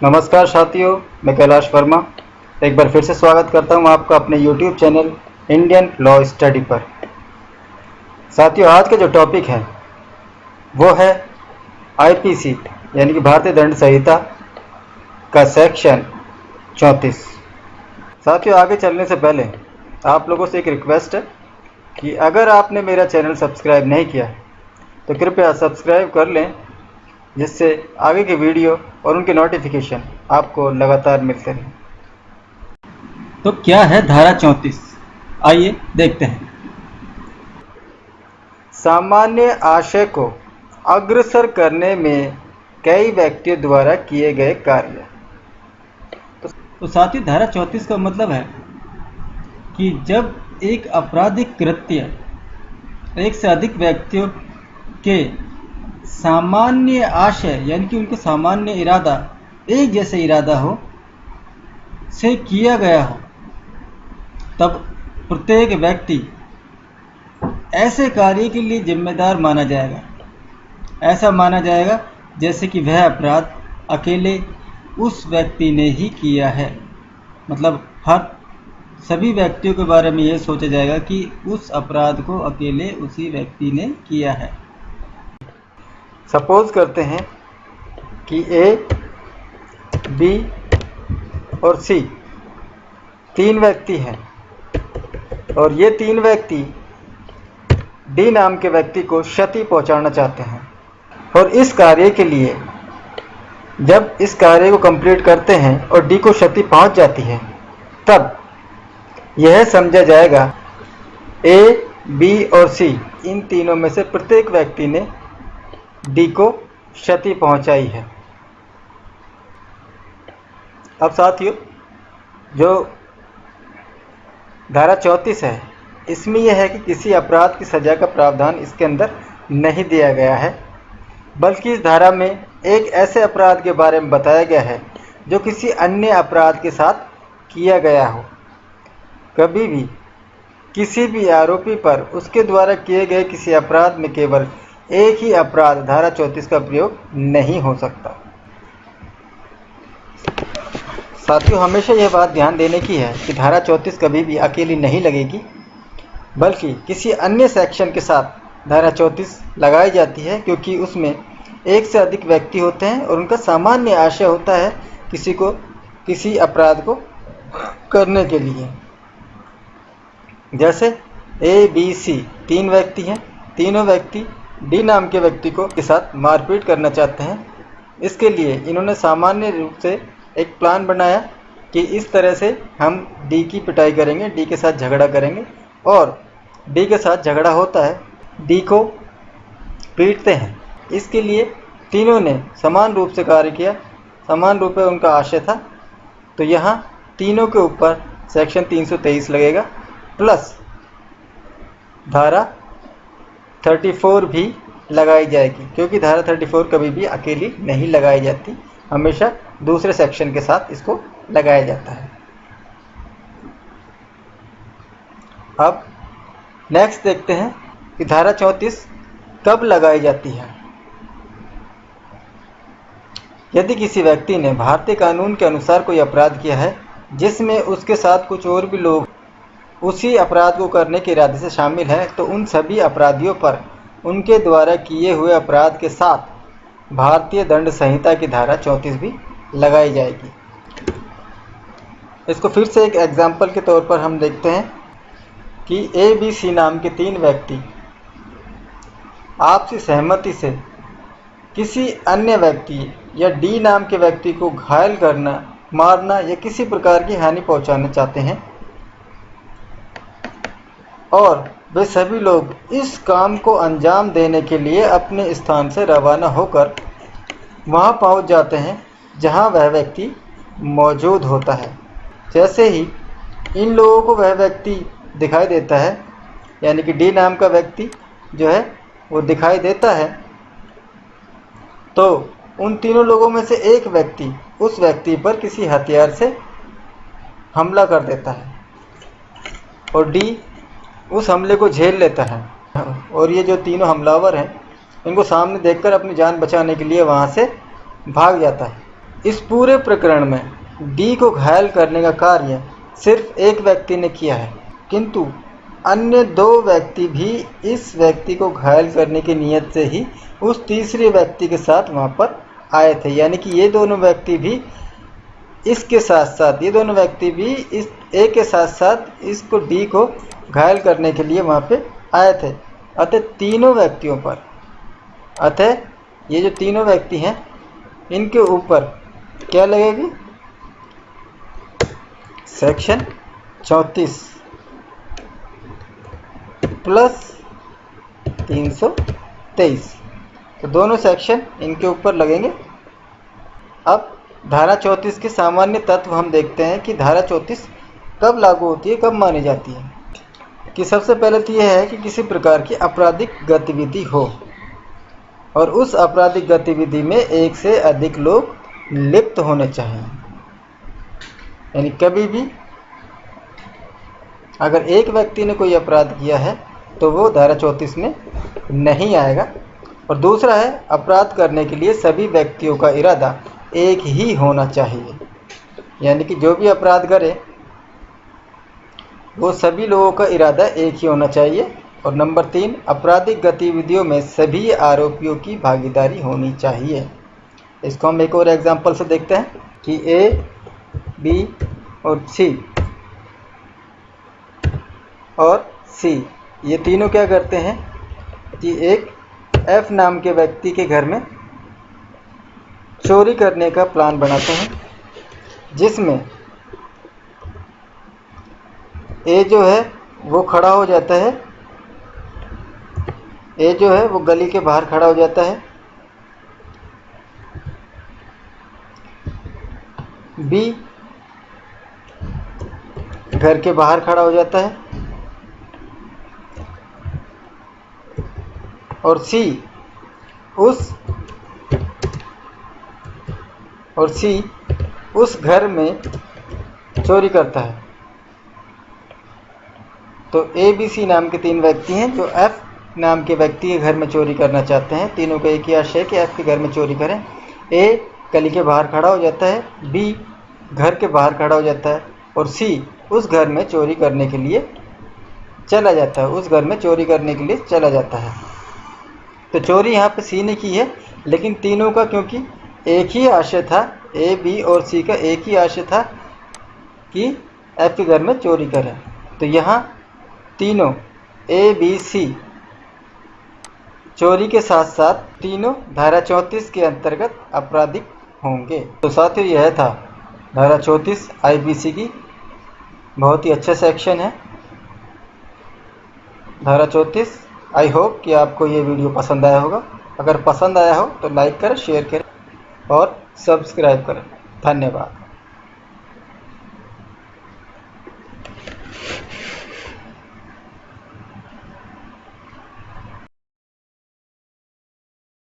नमस्कार साथियों, मैं कैलाश वर्मा एक बार फिर से स्वागत करता हूं आपका अपने YouTube channel Indian law study पर। साथियों, आज का जो टॉपिक है वो है आईपीसी यानी कि भारतीय दंड संहिता का सेक्शन 34। साथियों, आगे चलने से पहले आप लोगों से एक रिक्वेस्ट है कि अगर आपने मेरा चैनल सब्सक्राइब नहीं किया है तो कृपया सब्सक्राइब कर लें, जिससे आगे की वीडियो और उनके नोटिफिकेशन आपको लगातार मिलते रहें। तो क्या है धारा 34? आइए देखते हैं। सामान्य आशय को अग्रसर करने में कई व्यक्तियों द्वारा किए गए कार्य। तो साथियों, धारा 34 का मतलब है कि जब एक आपराधिक कृत्य एक से अधिक व्यक्तियों के सामान्य आशय यानी कि उनका सामान्य इरादा एक जैसे इरादा हो से किया गया हो, तब प्रत्येक व्यक्ति ऐसे कार्य के लिए जिम्मेदार माना जाएगा। ऐसा माना जाएगा जैसे कि वह अपराध अकेले उस व्यक्ति ने ही किया है। मतलब सभी व्यक्तियों के बारे में यह सोचा जाएगा कि उस अपराध को अकेले उसी व्यक्ति ने किया है। सपोज करते हैं कि ए, बी और सी तीन व्यक्ति हैं और ये तीन व्यक्ति डी नाम के व्यक्ति को क्षति पहुंचाना चाहते हैं, और इस कार्य के लिए जब इस कार्य को कंप्लीट करते हैं और डी को क्षति पहुंच जाती है, तब यह समझा जाएगा ए, बी और सी इन तीनों में से प्रत्येक व्यक्ति ने डी को क्षति पहुंचाई है। अब साथियों, जो धारा 34 है, इसमें यह है कि किसी अपराध की सज़ा का प्रावधान इसके अंदर नहीं दिया गया है, बल्कि इस धारा में एक ऐसे अपराध के बारे में बताया गया है जो किसी अन्य अपराध के साथ किया गया हो। कभी भी किसी भी आरोपी पर उसके द्वारा किए गए किसी अपराध में केवल एक ही अपराध धारा 34 का प्रयोग नहीं हो सकता। साथियों, हमेशा यह बात ध्यान देने की है कि धारा 34 कभी भी अकेली नहीं लगेगी, बल्कि किसी अन्य सेक्शन के साथ धारा 34 लगाई जाती है, क्योंकि उसमें एक से अधिक व्यक्ति होते हैं और उनका सामान्य आशय होता है किसी अपराध को करने के लिए। जैसे ए, बी, सी तीन व्यक्ति हैं, तीनों व्यक्ति डी नाम के व्यक्ति को के साथ मारपीट करना चाहते हैं। इसके लिए इन्होंने सामान्य रूप से एक प्लान बनाया कि इस तरह से हम डी की पिटाई करेंगे, डी के साथ झगड़ा करेंगे, और डी के साथ झगड़ा होता है, डी को पीटते हैं। इसके लिए तीनों ने समान रूप से कार्य किया, समान रूप से उनका आशय था। तो यहाँ तीनों के ऊपर सेक्शन 323 लगेगा, प्लस धारा 34 भी लगाई जाएगी, क्योंकि धारा 34 कभी भी अकेली नहीं लगाई जाती, हमेशा दूसरे सेक्शन के साथ इसको लगाया जाता है। अब नेक्स्ट देखते हैं कि धारा 34 कब लगाई जाती है। यदि किसी व्यक्ति ने भारतीय कानून के अनुसार कोई अपराध किया है जिसमें उसके साथ कुछ और भी लोग उसी अपराध को करने के इरादे से शामिल हैं, तो उन सभी अपराधियों पर उनके द्वारा किए हुए अपराध के साथ भारतीय दंड संहिता की धारा 34 भी लगाई जाएगी। इसको फिर से एक एग्जाम्पल के तौर पर हम देखते हैं कि ए, बी, सी नाम के तीन व्यक्ति आपसी सहमति से किसी अन्य व्यक्ति या डी नाम के व्यक्ति को घायल करना, मारना या किसी प्रकार की हानि पहुंचाना चाहते हैं, और वे सभी लोग इस काम को अंजाम देने के लिए अपने स्थान से रवाना होकर वहां पहुंच जाते हैं जहां वह व्यक्ति मौजूद होता है। जैसे ही इन लोगों को वह व्यक्ति दिखाई देता है, यानी कि डी नाम का व्यक्ति जो है वो दिखाई देता है, तो उन तीनों लोगों में से एक व्यक्ति उस व्यक्ति पर किसी हथियार से हमला कर देता है और डी उस हमले को झेल लेता है। और ये जो तीनों हमलावर हैं, इनको सामने देखकर अपनी जान बचाने के लिए वहाँ से भाग जाता है। इस पूरे प्रकरण में डी को घायल करने का कार्य सिर्फ एक व्यक्ति ने किया है, किंतु अन्य दो व्यक्ति भी इस व्यक्ति को घायल करने की नीयत से ही उस तीसरे व्यक्ति के साथ वहाँ पर आए थे। यानी कि ये दोनों व्यक्ति भी इसके साथ साथ, ये दोनों व्यक्ति भी इस ए के साथ साथ इसको डी को घायल करने के लिए वहाँ पे आए थे। अतः तीनों व्यक्तियों पर, अतः ये जो तीनों व्यक्ति हैं इनके ऊपर क्या लगेगी? सेक्शन 34 प्लस 323, तो दोनों सेक्शन इनके ऊपर लगेंगे। अब धारा 34 के सामान्य तत्व हम देखते हैं कि धारा 34 कब लागू होती है, कब मानी जाती है। कि सबसे पहले तो यह है कि किसी प्रकार की आपराधिक गतिविधि हो और उस आपराधिक गतिविधि में एक से अधिक लोग लिप्त होने चाहिए। यानी कभी भी अगर एक व्यक्ति ने कोई अपराध किया है तो वो धारा 34 में नहीं आएगा। और दूसरा है, अपराध करने के लिए सभी व्यक्तियों का इरादा एक ही होना चाहिए। यानी कि जो भी अपराध करे वो सभी लोगों का इरादा एक ही होना चाहिए। और नंबर 3, आपराधिक गतिविधियों में सभी आरोपियों की भागीदारी होनी चाहिए। इसको हम एक और एग्जांपल से देखते हैं कि ए, बी और सी ये तीनों क्या करते हैं कि एक एफ नाम के व्यक्ति के घर में चोरी करने का प्लान बनाते हैं, जिसमें ए जो है वो खड़ा हो जाता है, ए जो है वो गली के बाहर खड़ा हो जाता है, बी घर के बाहर खड़ा हो जाता है और सी उस घर में चोरी करता है। तो ए, बी, सी नाम के तीन व्यक्ति हैं जो एफ नाम के व्यक्ति के घर में चोरी करना चाहते हैं। तीनों का एक ही आशय है कि एफ के घर में चोरी करें। ए गली के बाहर खड़ा हो जाता है, बी घर के बाहर खड़ा हो जाता है और सी उस घर में चोरी करने के लिए चला जाता है, तो चोरी यहाँ पे सी ने की है। लेकिन तीनों का क्योंकि एक ही आशय था, ए, बी और सी का एक ही आशय था कि एफ के घर में चोरी करें, तो यहाँ तीनों ए, बी, सी चोरी के साथ साथ तीनों धारा 34 के अंतर्गत आपराधिक होंगे। तो साथियों, यह था धारा 34 आईपीसी की, बहुत ही अच्छा सेक्शन है धारा 34। आई होप कि आपको ये वीडियो पसंद आया होगा। अगर पसंद आया हो तो लाइक करें, शेयर करें और सब्सक्राइब करें। धन्यवाद।